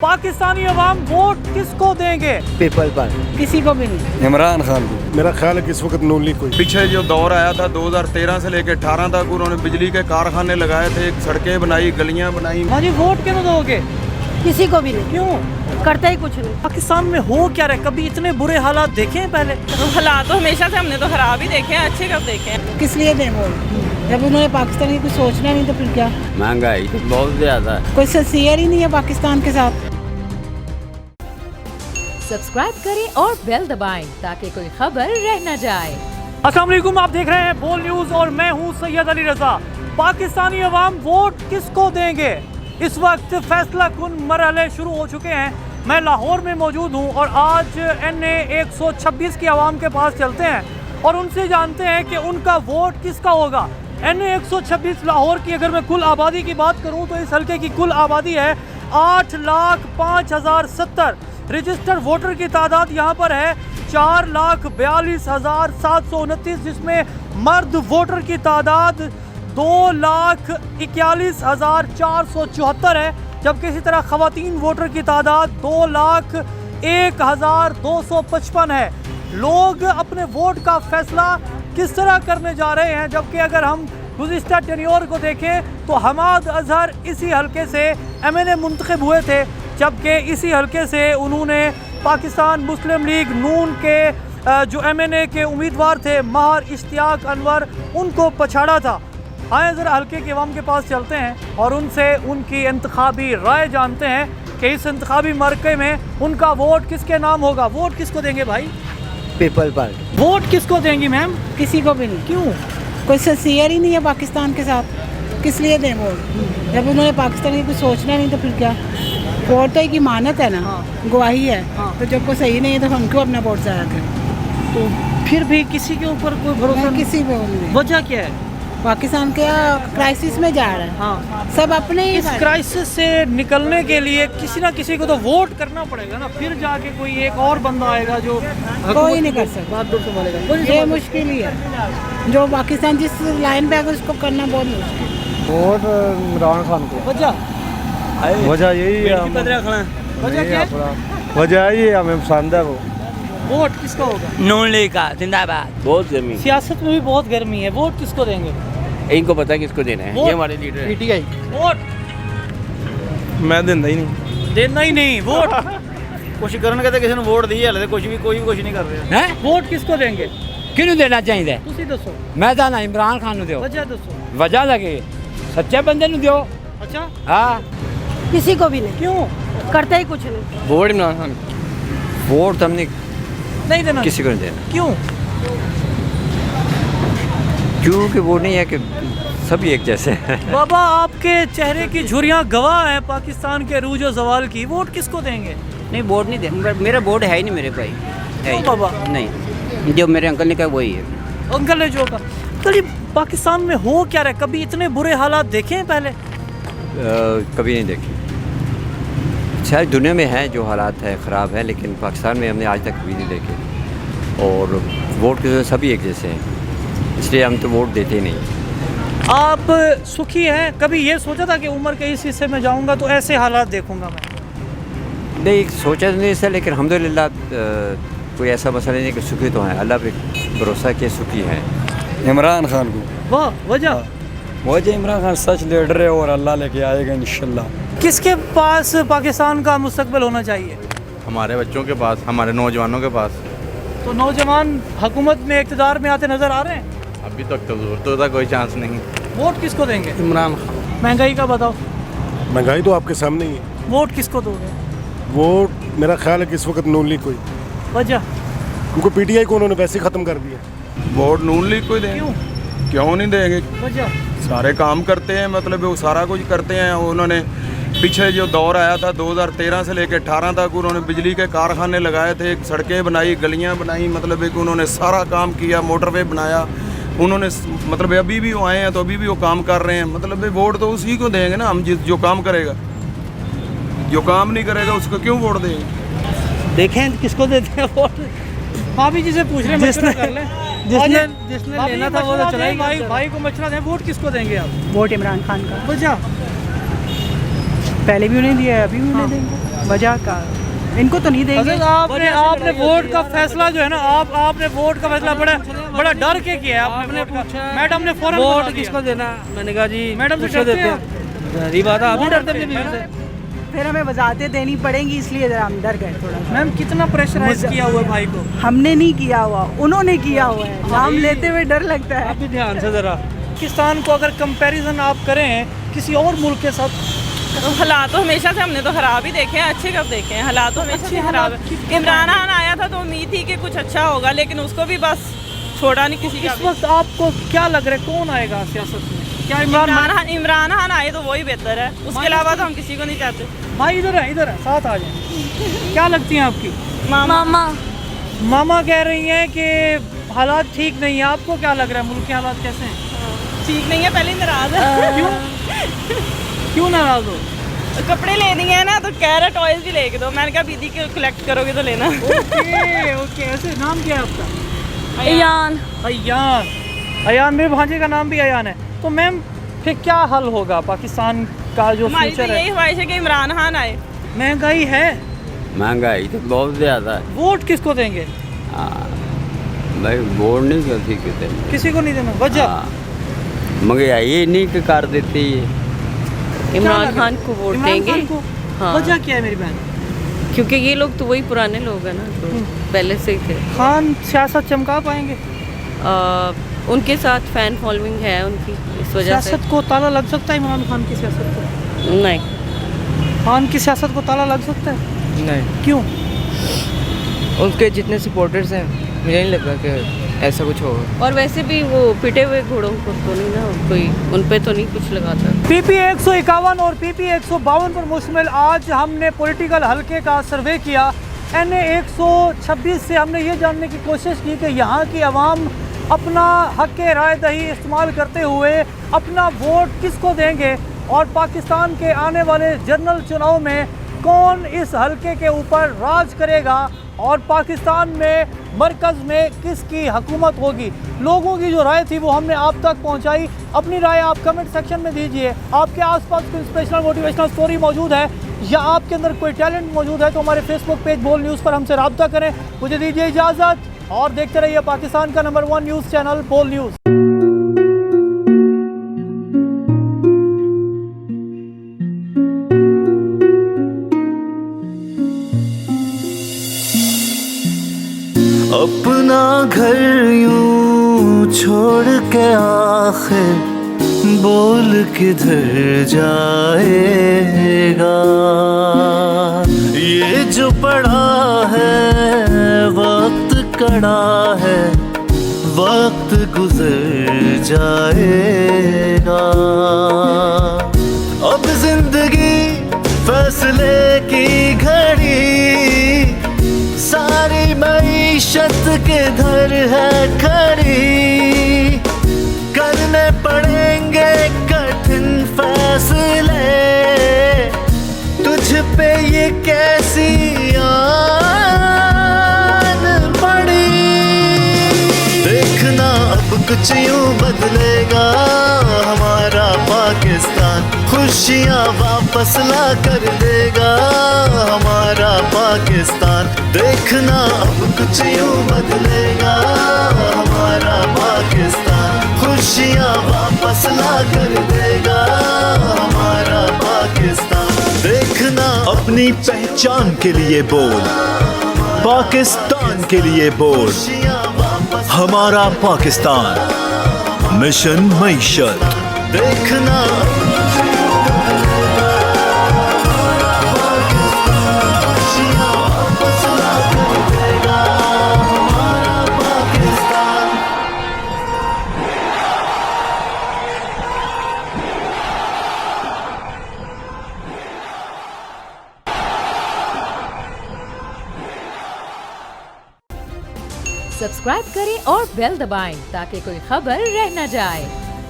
पाकिस्तानी अवाम vote किसको देंगे? People पर किसी को भी नहीं। इमरान खान को। मेरा ख्याल है कि इस वक्त नून लीग कोई पीछे जो दौर आया था 2013 से लेकर 18 तक उन्होंने बिजली के कारखाने लगाए थे, सड़कें बनाई, गलियां बनाई। हाँ जी, वोट क्यों दोगे? किसी को भी नहीं, क्यों? करता ही कुछ नहीं। पाकिस्तान में हो क्या रहा है? कभी इतने बुरे हालात देखे हैं पहले? हालात तो हमेशा से हमने तो खराब ही देखे हैं, अच्छे कब देखे हैं। किस लिए दें वोट? जब उन्होंने पाकिस्तान की कुछ सोचना नहीं तो फिर क्या? महंगाई तो बहुत ज्यादा है। कोई सिंसियर ही नहीं है पाकिस्तान के साथ। सब्सक्राइब करें और बेल दबाएं ताकि कोई खबर रह न जाए। अस्सलाम वालेकुम, आप देख रहे हैं बोल न्यूज और मैं हूं सैयद अली रजा। पाकिस्तानी अवाम वोट किसको देंगे? इस वक्त फैसला कुन मरहले शुरू हो चुके हैं। मैं लाहौर में मौजूद हूं और आज NA 126 की आवाम के पास चलते हैं और उनसे जानते हैं कि उनका वोट किसका होगा। NA 126 लाहौर की अगर मैं कुल आबादी की बात करूं तो इस हल्के की कुल आबादी है 8,05,070। रजिस्टर्ड वोटर की तादाद यहाँ पर है 4,42,729, जिसमें मर्द वोटर की तादाद 2,41,474 है, जबकि इसी तरह ख़वातीन वोटर की तादाद 2,01,255 है। लोग अपने वोट का फैसला किस तरह करने जा रहे हैं? जबकि अगर हम गुज़िश्ता टेन्योर को देखें तो हमाद अजहर इसी हल्के से MNA मुंतखब हुए थे, जबकि इसी हल्के से उन्होंने पाकिस्तान मुस्लिम लीग नून के जो MNA के उम्मीदवार थे महर इश्तियाक अनवर, उनको पछाड़ा था। आए ज़रा हल्के के अवाम के पास चलते हैं और उनसे उनकी इंतखाबी राय जानते हैं कि इस इंतखाबी मरके में उनका वोट किसके नाम होगा। वोट किसको देंगे भाई? पीपल पर वोट किसको देंगी मैम? किसी को भी नहीं। क्यों? कोई सिंसियर ही नहीं है पाकिस्तान के साथ। किस लिए दें वोट? जब उन्होंने पाकिस्तान की कुछ सोचना नहीं तो फिर क्या? वोट तो एक इमानत है ना, गवाही है। तो जब कोई सही नहीं है तो हम क्यों अपना वोट ज़ाया करें? तो फिर भी किसी के ऊपर कोई भरोसा नहीं? किसी पे नहीं। वजह क्या है? पाकिस्तान के क्राइसिस में जा रहा है। हाँ, सब अपने ही इस क्राइसिस से निकलने के लिए किसी ना किसी को तो वोट करना पड़ेगा ना, फिर जाके कोई एक और बंदा आएगा जो कोई नहीं कर सकता। बात दूर संभालेगा। ये मुश्किल ही है, जो पाकिस्तान जिस लाइन पे आकर उसको करना बहुत मुश्किल। वोट इमरान खान को। वजह वजह यही है, वजह क्या है? वजह यही है, हमें पसंद है वो। वोट किसका होगा? नून लीग का जिंदाबाद। बहुत जमीन सियासत में भी बहुत गर्मी है, वोट किसको देंगे? इनको पता है किसको देना है, ये हमारे लीडर है। PTI। वोट मैं देता ही नहीं। देना ही नहीं वोट। कुछ करन कहते किसी ने वोट दी है, कोई भी कुछ नहीं कर रहे हैं। वोट किसको देंगे? किन्नू देना चाहिए? तुसी दसो। मैं तो ना इमरान खान नु दियो। वजह दसो। वजह लगे सच्चे बंदे नु दियो। अच्छा, हाँ, किसी को भी नहीं, क्यों? करता ही कुछ नहीं। वोट इमरान खान। वोट हमने नहीं देना? किसी को नहीं देना, क्यों? क्योंकि वो नहीं है कि सभी एक जैसे हैं। बाबा, आपके चेहरे की झुर्रियाँ गवाह है पाकिस्तान के अरूज और ज़वाल की। वोट किसको देंगे? नहीं, वोट नहीं दे। मेरा वोट है ही नहीं मेरे भाई, है ही बाबा नहीं। जो मेरे अंकल ने कहा वही है। अंकल ने जो कहा। चलिए, पाकिस्तान में हो क्या रहा है? कभी इतने बुरे हालात देखे हैं पहले? कभी नहीं देखे। शायद दुनिया में है जो हालात है ख़राब है, लेकिन पाकिस्तान में हमने आज तक कभी नहीं देखे। और वोट के जो सभी एक जैसे हैं, इसलिए हम तो वोट देते ही नहीं। आप सुखी हैं? कभी ये सोचा था कि उम्र के इस हिस्से में जाऊंगा तो ऐसे हालात देखूंगा मैं? नहीं, सोचा तो नहीं ऐसा, लेकिन अल्हम्दुलिल्लाह कोई ऐसा मसला नहीं कि सुखी तो हैं। अल्लाह पे भरोसा के सुखी हैं। इमरान खान को। वाह, वजह? वजह इमरान खान सच लीडर है और अल्लाह लेके आएगा इंशाल्लाह। किसके पास पाकिस्तान का मुस्तकबिल होना चाहिए? हमारे बच्चों के पास, हमारे नौजवानों के पास। तो नौजवान हुकूमत में इक़्तिदार में आते नजर आ रहे हैं। अभी तक तो दूर तो था, कोई चांस नहीं। वोट किसको देंगे? इमरान खान। महंगाई का बताओ। महंगाई तो आपके सामने ही है। वोट किसको दोगे? वोट मेरा ख्याल है कि इस वक्त नून लीग कोई, वजह? क्योंकि PTI को उन्होंने वैसे ही ख़त्म कर दिया। वोट नून लीग को देंगे। क्यों? क्यों नहीं देंगे? वजह? सारे काम करते हैं, मतलब वो सारा कुछ करते हैं। उन्होंने पीछे जो दौर आया था 2013 से लेकर 18 तक उन्होंने बिजली के कारखाने लगाए थे, सड़कें बनाई, गलियां बनाई, मतलब एक उन्होंने सारा काम किया, मोटरवे बनाया उन्होंने। मतलब अभी भी वो आए हैं तो अभी भी वो काम कर रहे हैं। मतलब वोट तो उसी को देंगे ना हम, जो काम करेगा। जो काम नहीं करेगा उसको क्यों वोट देंगे? देखें किसको देते हैं वोट। भाभी जी से पूछ रहे हैं, मशवरा कर लें। जिसने लेना था वो तो चला ही गया। भाई को मशवरा दें, वोट किसको देंगे आप? वोट इमरान खान का। वजह? पहले भी उन्हें दिया है, अभी भी उन्हें देंगे। वजह का इनको तो नहीं देंगे। आपने वोट का फैसला जो है ना, आपने वोट का फैसला बड़ा डर के किया है आपने वोट का। मैडम ने फौरन वोट किसको देना, मैंने कहा जी मैडम से देते डरते हैं। सारी बात आप नहीं डरते अपनी बीवी से? फिर हमें वजाहतें देनी पड़ेंगी, इसलिए जरा हम डर गए थोड़ा सा। मैम कितना प्रेशराइज किया हुआ है भाई को? हमने नहीं किया हुआ, उन्होंने किया हुआ है। नाम लेते हुए डर लगता है। आप भी ध्यान से ज़रा। पाकिस्तान को अगर कंपैरिजन आप करें किसी और मुल्क के साथ, तो हालात तो हमेशा से हमने तो ख़राब ही देखे हैं, अच्छे कब देखे हैं? हालात तो हमेशा से ख़राब है। इमरान खान आया था तो उम्मीद थी कि कुछ अच्छा होगा, लेकिन उसको भी बस छोड़ा नहीं किसी का। इस वक्त आपको क्या लग रहा है कौन आएगा सियासत में? क्या इमरान खान आए तो वही बेहतर है, उसके अलावा तो हम किसी को नहीं चाहते। भाई इधर है साथ आ जाए। क्या लगती हैं आपकी? मामा कह रही हैं कि हालात ठीक नहीं है। आपको क्या लग रहा है, मुल्क के हालात कैसे हैं? ठीक नहीं है, पहले ही नाराज है। क्यों नाराज हो? कपड़े लेने हैं ना, तो कह रहा टॉयज भी लेके दो। मैंने कहा दीदी के कलेक्ट करोगे तो लेना। ओके ऐसे। नाम क्या है आपका? अयान। अयान मेरे भांजे का नाम भी अयान है। तो मैम फिर क्या हल होगा पाकिस्तान का जो हमारी तो फ्यूचर है? यही ख्वाहिश है कि इमरान खान आए। महंगाई है, महंगाई तो बहुत ज़्यादा है। वोट किसको देंगे? भाई वोट नहीं किसी को देना, किसी को नहीं देना। वजह महंगाई नहीं कि कर देती है। इमरान खान को वोट देंगे। हाँ। वजह क्या है मेरी बहन? क्योंकि ये लोग तो वही पुराने लोग हैं ना, तो पहले से ही थे। खान सियासत चमका पाएंगे? उनके साथ फैन फॉलोइंग है उनकी, इस वजह से। सियासत को ताला लग सकता है इमरान खान की सियासत को? नहीं। खान की सियासत को ताला लग सकता है? नहीं, क्यों? उनके जितने सपोर्टर्स हैं मुझे नहीं लगता कि ऐसा कुछ होगा। और वैसे भी वो पिटे हुए घोड़ों को तो नहीं ना कोई, उन पे तो नहीं कुछ लगाता। PP 151 और PP 152 पर मुश्तमिल आज हमने पॉलिटिकल हलके का सर्वे किया। NA 126 से हमने ये जानने की कोशिश की कि यहाँ की आवाम अपना हक़ राय दही इस्तेमाल करते हुए अपना वोट किसको देंगे, और पाकिस्तान के आने वाले जनरल चुनाव में कौन इस हलके के ऊपर राज करेगा, और पाकिस्तान में मरकज़ में किसकी हुकूमत होगी। लोगों की जो राय थी वो हमने आप तक पहुंचाई। अपनी राय आप कमेंट सेक्शन में दीजिए। आपके आसपास कोई इंस्पिरेशनल मोटिवेशनल स्टोरी मौजूद है या आपके अंदर कोई टैलेंट मौजूद है तो हमारे फेसबुक पेज बोल न्यूज़ पर हमसे रब्ता करें। मुझे दीजिए इजाज़त और देखते रहिए पाकिस्तान का नंबर 1 न्यूज़ चैनल बोल न्यूज़। अपना घर यूं छोड़ के आखिर बोल किधर जाएगा। ये जो पड़ा है वक्त कड़ा है, वक्त गुजर जाएगा। अब जिंदगी फैसले की घड़ी, सारी मईशत किधर है खड़ी। करने पड़ेंगे कठिन फैसले, तुझ पे ये कैसी आन पड़ी। देखना अब कुछ यूं बदलेगा हमारा पाकिस्तान, खुशियाँ वापस ला कर देगा हमारा पाकिस्तान। देखना अब कुछ यूं बदलेगा हमारा पाकिस्तान, खुशियाँ वापस ला कर देगा हमारा पाकिस्तान। देखना अपनी पहचान के लिए बोल, पाकिस्तान के लिए बोल, हमारा पाकिस्तान मिशन मईशत। देखना सब्सक्राइब करें और बेल दबाएं ताकि कोई खबर रह न जाए।